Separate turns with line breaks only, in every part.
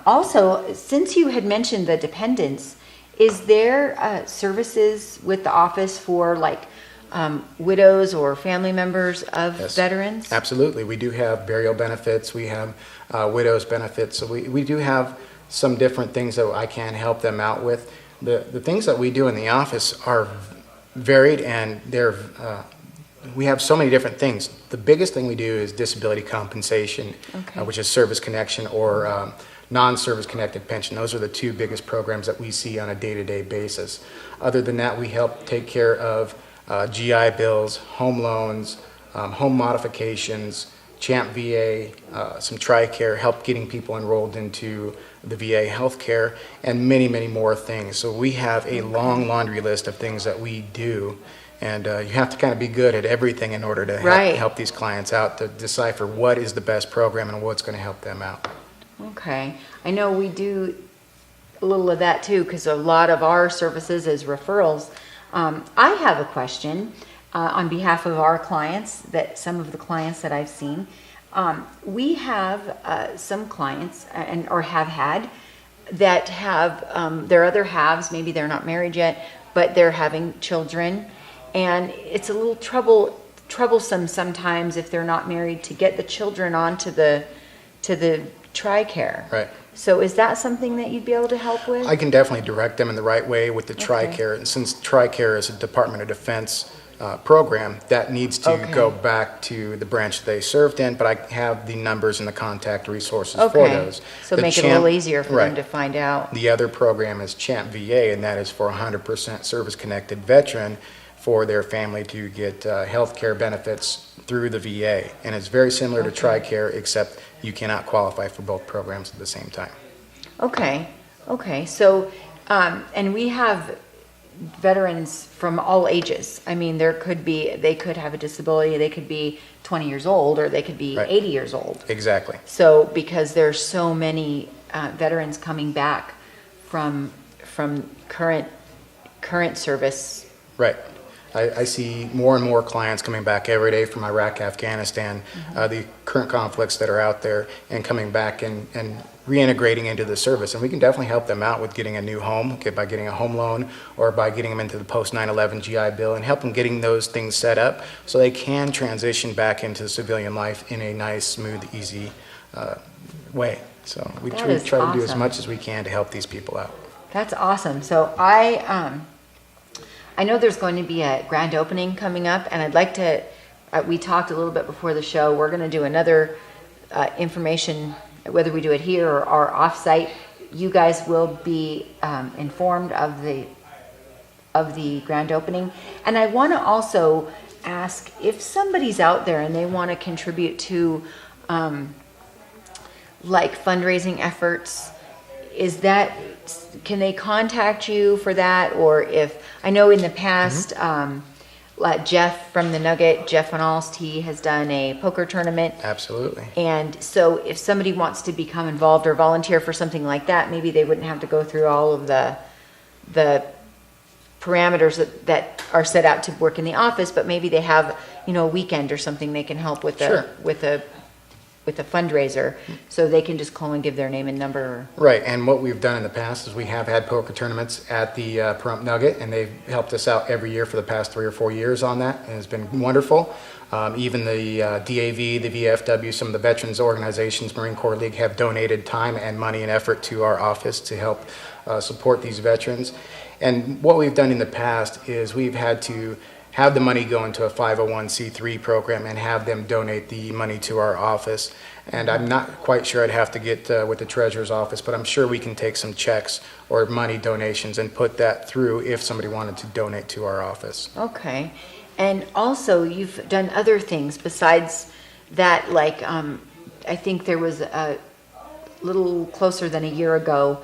Also, since you had mentioned the dependents, is there services with the office for like widows or family members of
Yes,
veterans?
absolutely. We do have burial benefits. We have widows benefits. So we do have some different things that I can help them out with. The things that we do in the office are varied, and we have so many different things. The biggest thing we do is disability compensation,
Okay.
which is service connection or non-service connected pension. Those are the two biggest programs that we see on a day-to-day basis. Other than that, we help take care of GI bills, home loans, home modifications, CHAMP VA, some TRICARE, help getting people enrolled into the VA healthcare, and many, many more things. So we have a long laundry list of things that we do, and you have to kind of be good at everything in order to
Right.
help these clients out to decipher what is the best program and what's going to help them out.
Okay. I know we do a little of that too, because a lot of our services is referrals. I have a question on behalf of our clients, that some of the clients that I've seen. We have some clients or have had that have their other halves, maybe they're not married yet, but they're having children, and it's a little troublesome sometimes if they're not married to get the children onto the TRICARE.
Right.
So is that something that you'd be able to help with?
I can definitely direct them in the right way with the
Okay.
TRICARE. And since TRICARE is a Department of Defense program, that needs to
Okay.
go back to the branch they served in, but I have the numbers and the contact resources for
Okay.
those.
So
The
make it a little
CHAMP
easier for
right.
them to find out.
The other program is CHAMP VA, and that is for 100% service-connected veteran for their family to get health care benefits through the VA. And it's very similar to
Okay.
TRICARE, except you cannot qualify for both programs at the same time.
Okay. So, and we have veterans from all ages. I mean, they could have a disability, they could be 20 years old, or they could be
Right.
80 years old.
Exactly.
So, because there's so many veterans coming back from current service.
Right. I see more and more clients coming back every day from Iraq, Afghanistan, the current conflicts that are out there, and coming back and reintegrating into the service. And we can definitely help them out with getting a new home, by getting a home loan, or by getting them into the post-9/11 GI Bill, and help them getting those things set up so they can transition back into civilian life in a nice, smooth, easy way. So we
That
try
is
to do as
awesome.
much as we can to help these people out.
That's awesome. So I know there's going to be a grand opening coming up, and I'd like to, we talked a little bit before the show, we're going to do another information, whether we do it here or off-site. You guys will be informed of the grand opening. And I want to also ask, if somebody's out there and they want to contribute to like fundraising efforts, can they contact you for that? Or if, I know in the past, like Jeff from the Nugget, Jeff Van Alst, he has done a poker tournament.
Absolutely.
And so if somebody wants to become involved or volunteer for something like that, maybe they wouldn't have to go through all of the parameters that are set out to work in the office, but maybe they have, a weekend or something they can help with
Sure.
with a fundraiser, so they can just call and give their name and number.
Right, and what we've done in the past is we have had poker tournaments at the Pahrump Nugget, and they've helped us out every year for the past 3 or 4 years on that, and it's been wonderful. Even the DAV, the VFW, some of the veterans organizations, Marine Corps League, have donated time and money and effort to our office to help support these veterans. And what we've done in the past is we've had to have the money go into a 501c3 program and have them donate the money to our office. And I'm not quite sure, I'd have to get with the treasurer's office, but I'm sure we can take some checks or money donations and put that through if somebody wanted to donate to our office.
Okay. And also, you've done other things besides that, like I think there was a little closer than a year ago,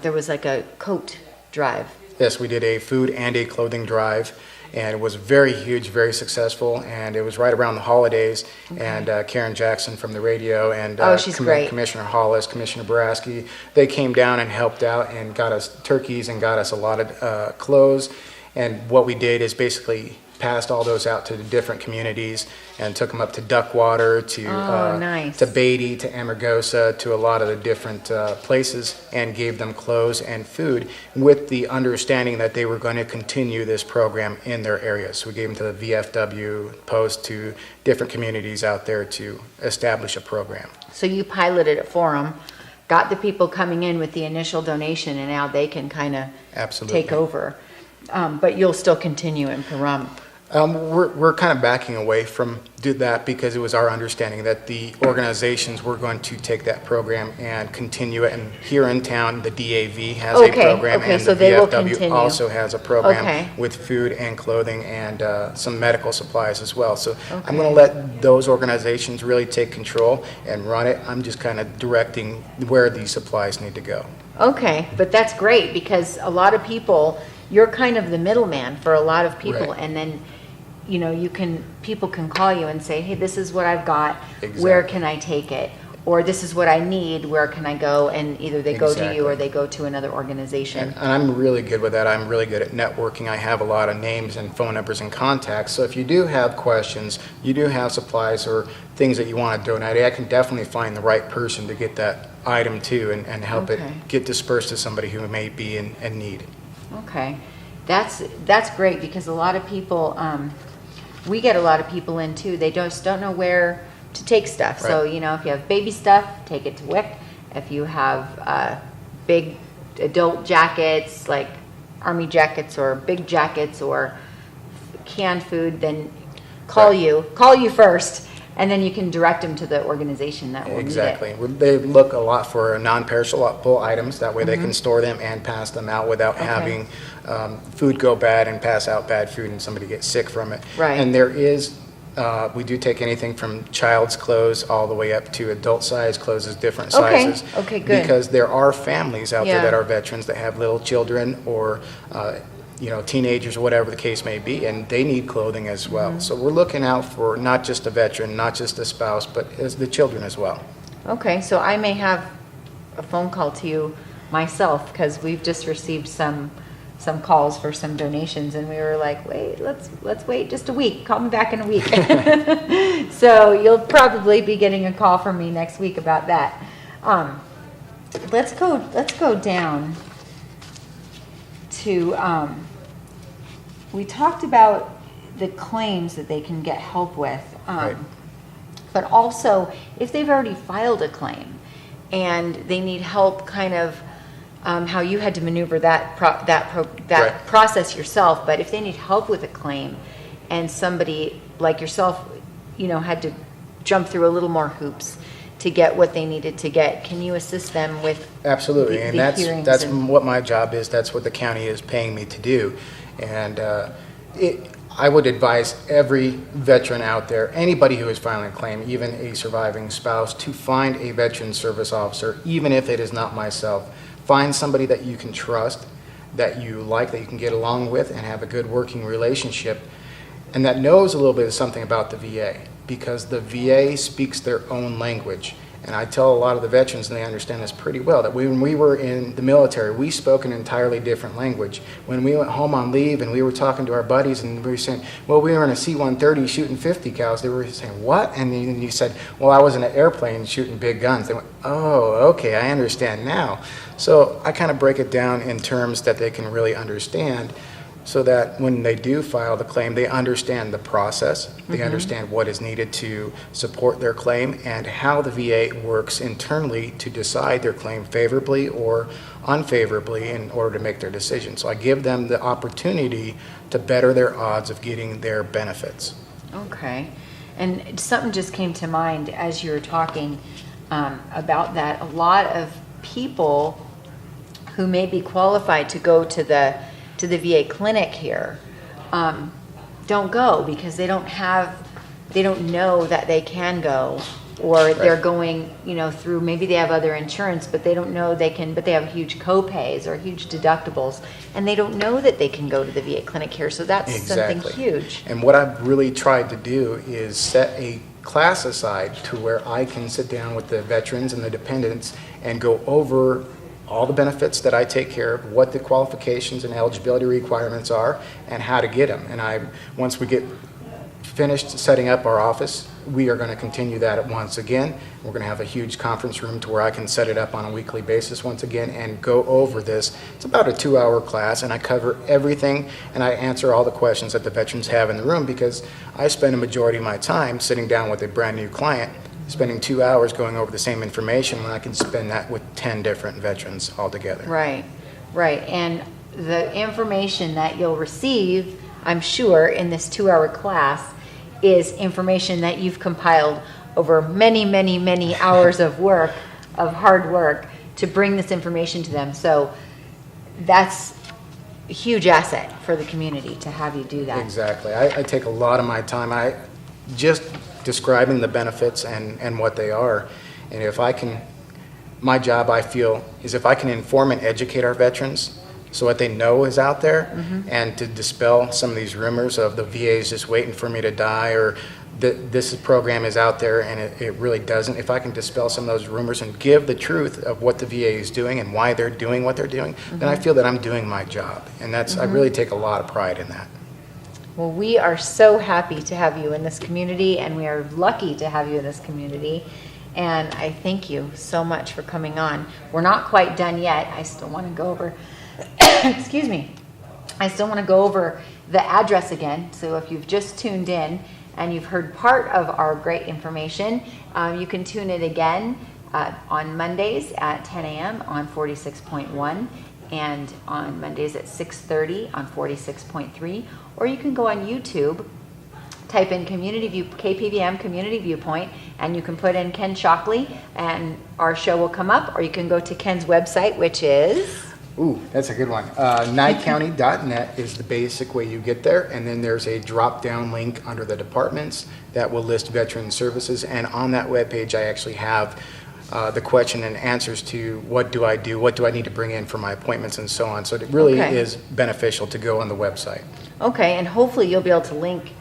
there was like a coat drive.
Yes, we did a food and a clothing drive, and it was very huge, very successful, and it was right around the holidays. Okay. And Karen Jackson from the radio and
she's great.
Commissioner Hollis, Commissioner Boraski, they came down and helped out and got us turkeys and got us a lot of clothes. And what we did is basically passed all those out to the different communities and took them up to Duckwater,
Nice.
to Beatty, to Amargosa, to a lot of the different places, and gave them clothes and food with the understanding that they were going to continue this program in their areas. So we gave them to the VFW, Post, to different communities out there to establish a program.
So you piloted it for them, got the people coming in with the initial donation, and now they can kind of
Absolutely.
take over. But you'll still continue in Pahrump.
We're kind of backing away from that because it was our understanding that the organizations were going to take that program and continue it. And here in town, the DAV has a program, and
so
the
they will
VFW
continue.
also has a program
Okay.
with food and clothing and some medical supplies as well. So I'm
Okay.
going to let those organizations really take control and run it. I'm just kind of directing where these supplies need to go.
Okay, but that's great because a lot of people, you're kind of the middleman for a lot of people,
Right.
and then, you know, people can call you and say, hey, this is what I've got, where
Exactly.
can I take it? Or this is what I need, where can I go? And either they go to you or they go to another organization.
And I'm really good with that. I'm really good at networking. I have a lot of names and phone numbers and contacts. So if you do have questions, you do have supplies or things that you want to donate, I can definitely find the right person to get that item to and help
Okay.
it get dispersed to somebody who may be in need.
Okay, that's great because a lot of people, we get a lot of people in too. They just don't know where to take stuff. So,
Right.
you know, if you have baby stuff, take it to WIC. If you have big adult jackets, like army jackets or big jackets or canned food, then call
Right.
you first, and then you can direct them to the organization that will
Exactly.
need it.
They look a lot for non-perishable items. That way they can store them and pass them out without
Okay.
having food go bad and pass out bad food and somebody get sick from it.
Right.
And there is, we do take anything from child's clothes all the way up to adult size clothes is different
Okay.
sizes.
Okay, good.
Because there are families out there
Yeah.
that are veterans that have little children or teenagers or whatever the case may be, and they need clothing as well.
Mm-hmm.
So we're looking out for not just a veteran, not just a spouse, but as the children as well.
Okay, so I may have a phone call to you myself because we've just received some calls for some donations, and we were like, wait, let's wait just a week. Call me back in a week. So you'll probably be getting a call from me next week about that. Let's go down to we talked about the claims that they can get help with.
Right.
But also, if they've already filed a claim and they need help, kind of how you had to maneuver that
Right.
process yourself. But if they need help with a claim, and somebody like yourself, you know, had to jump through a little more hoops to get what they needed to get, can you assist them with?
Absolutely,
the
and that's
hearings
that's
and-
what my job is. That's what the county is paying me to do, and I would advise every veteran out there, anybody who is filing a claim, even a surviving spouse, to find a veteran service officer, even if it is not myself. Find somebody that you can trust, that you like, that you can get along with, and have a good working relationship, and that knows a little bit of something about the VA, because the VA speaks their own language. And I tell a lot of the veterans, and they understand this pretty well, that when we were in the military, we spoke an entirely different language. When we went home on leave and we were talking to our buddies and we were saying, well, we were in a C-130 shooting 50 cals, they were saying, what? And then you said, well, I was in an airplane shooting big guns. They went, oh, okay, I understand now. So I kind of break it down in terms that they can really understand, so that when they do file the claim, they understand the process, they understand what is needed to support their claim, and how the VA works internally to decide their claim favorably or unfavorably in order to make their decision. So I give them the opportunity to better their odds of getting their benefits.
Okay, and something just came to mind as you were talking about that. A lot of people who may be qualified to go to the VA clinic here don't go because they don't know that they can go, or they're going, you know, through, maybe they have other insurance, but they don't know they can, but they have huge co-pays or huge deductibles, and they don't know that they can go to the VA clinic here. So that's something huge.
And what I've really tried to do is set a class aside to where I can sit down with the veterans and the dependents and go over all the benefits that I take care of, what the qualifications and eligibility requirements are, and how to get them. And once we get finished setting up our office, we are going to continue that once again. We're going to have a huge conference room to where I can set it up on a weekly basis once again and go over this. It's about a 2-hour class, and I cover everything, and I answer all the questions that the veterans have in the room, because I spend a majority of my time sitting down with a brand new client, spending 2 hours going over the same information when I can spend that with 10 different veterans altogether.
Right, right. And the information that you'll receive, I'm sure, in this 2-hour class is information that you've compiled over many, many, many hours of work, of hard work, to bring this information to them. So that's a huge asset for the community to have you do that.
Exactly. I take a lot of my time just describing the benefits and what they are. And if I can, my job, I feel, is if I can inform and educate our veterans so what they know is out there, and to dispel some of these rumors of the VA is just waiting for me to die, or this program is out there and it really doesn't. If I can dispel some of those rumors and give the truth of what the VA is doing and why they're doing what they're doing, then I feel that I'm doing my job. And that's, I really take a lot of pride in that.
Well, we are so happy to have you in this community, and we are lucky to have you in this community. And I thank you so much for coming on. We're not quite done yet. I still want to go over, excuse me, I still want to go over the address again. So if you've just tuned in and you've heard part of our great information, you can tune in again on Mondays at 10 a.m. on 46.1, and on Mondays at 6:30 on 46.3, or you can go on YouTube, type in KPVM Community Viewpoint, and you can put in Ken Shockley, and our show will come up, or you can go to Ken's website, which is...
Ooh, that's a good one. NyeCounty.net is the basic way you get there, and then there's a drop-down link under the departments that will list veteran services, and on that webpage I actually have the question and answers to what do I do, what do I need to bring in for my appointments, and so on. So it really is beneficial to go on the website. Okay,
and hopefully you'll be able to link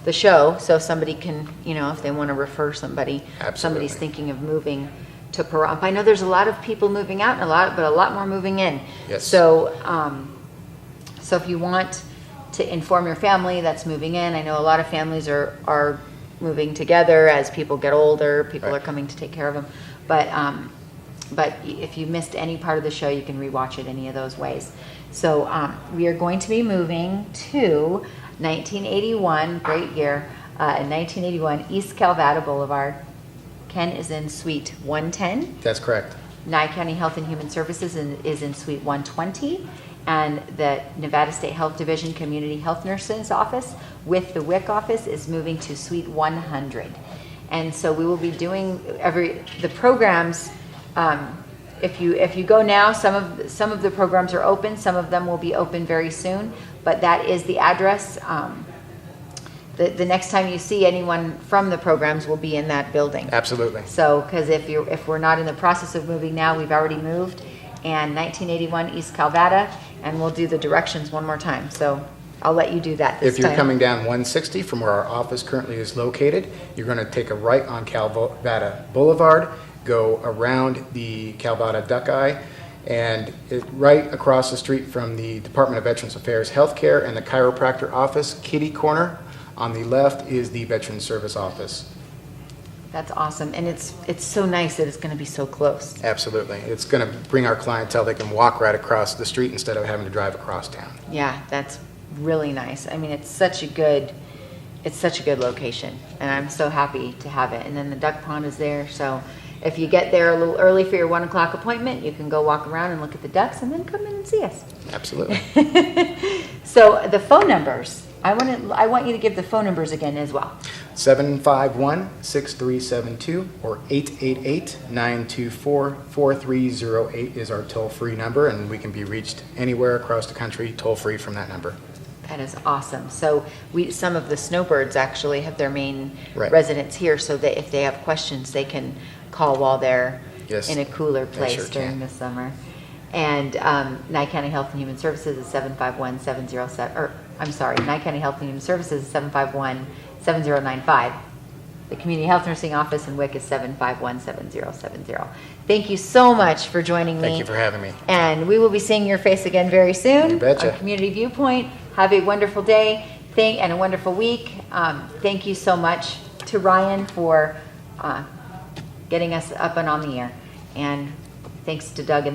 the show so somebody can, if they want to refer somebody, somebody's thinking of moving to Pahrump. I know there's a lot of people moving out, but a lot more moving in.
Yes.
So, so if you want to inform your family that's moving in, I know a lot of families are moving together as people get older. People are coming to take care of them. But if you missed any part of the show, you can rewatch it any of those ways. So we are going to be moving to 1981, great year, in 1981, East Calvada Boulevard. Ken is in Suite 110.
That's correct.
Nye County Health and Human Services is in Suite 120. And the Nevada State Health Division Community Health Nurses Office with the WIC office is moving to Suite 100. And so we will be doing the programs. If you go now, some of the programs are open. Some of them will be open very soon. But that is the address. The next time you see anyone from the programs will be in that building.
Absolutely.
So, because if we're not in the process of moving now, we've already moved. And 1981 East Calvada, and we'll do the directions one more time. So I'll let you do that this time.
If you're coming down 160 from where our office currently is located, you're going to take a right on Calvada Boulevard, go around the Calvada Duck Eye, and right across the street from the Department of Veterans Affairs Healthcare and the chiropractor office, kitty corner. On the left is the Veterans Service Office.
That's awesome, and it's so nice that it's going to be so close.
Absolutely. It's going to bring our clientele, they can walk right across the street instead of having to drive across town.
Yeah, that's really nice. I mean, it's such a good location, and I'm so happy to have it. And then the duck pond is there, so if you get there a little early for your 1 o'clock appointment, you can go walk around and look at the ducks and then come in and see us.
Absolutely.
So the phone numbers, I want you to give the phone numbers again as well.
751-6372 or 888-924-4308 is our toll-free number, and we can be reached anywhere across the country toll-free from that number.
That is awesome. So some of the snowbirds actually have their main residence here, so that if they have questions, they can call while they're in a cooler place during the summer. And Nye County Health and Human Services is 751-707, or I'm sorry, Nye County Health and Human Services is 751-7095. The Community Health Nursing Office in WIC is 751-7070. Thank you so much for joining me.
Thank you for having me.
And we will be seeing your face again very soon.
You betcha.
On Community Viewpoint. Have a wonderful day and a wonderful week. Thank you so much to Ryan for getting us up and on the air. And thanks to Doug and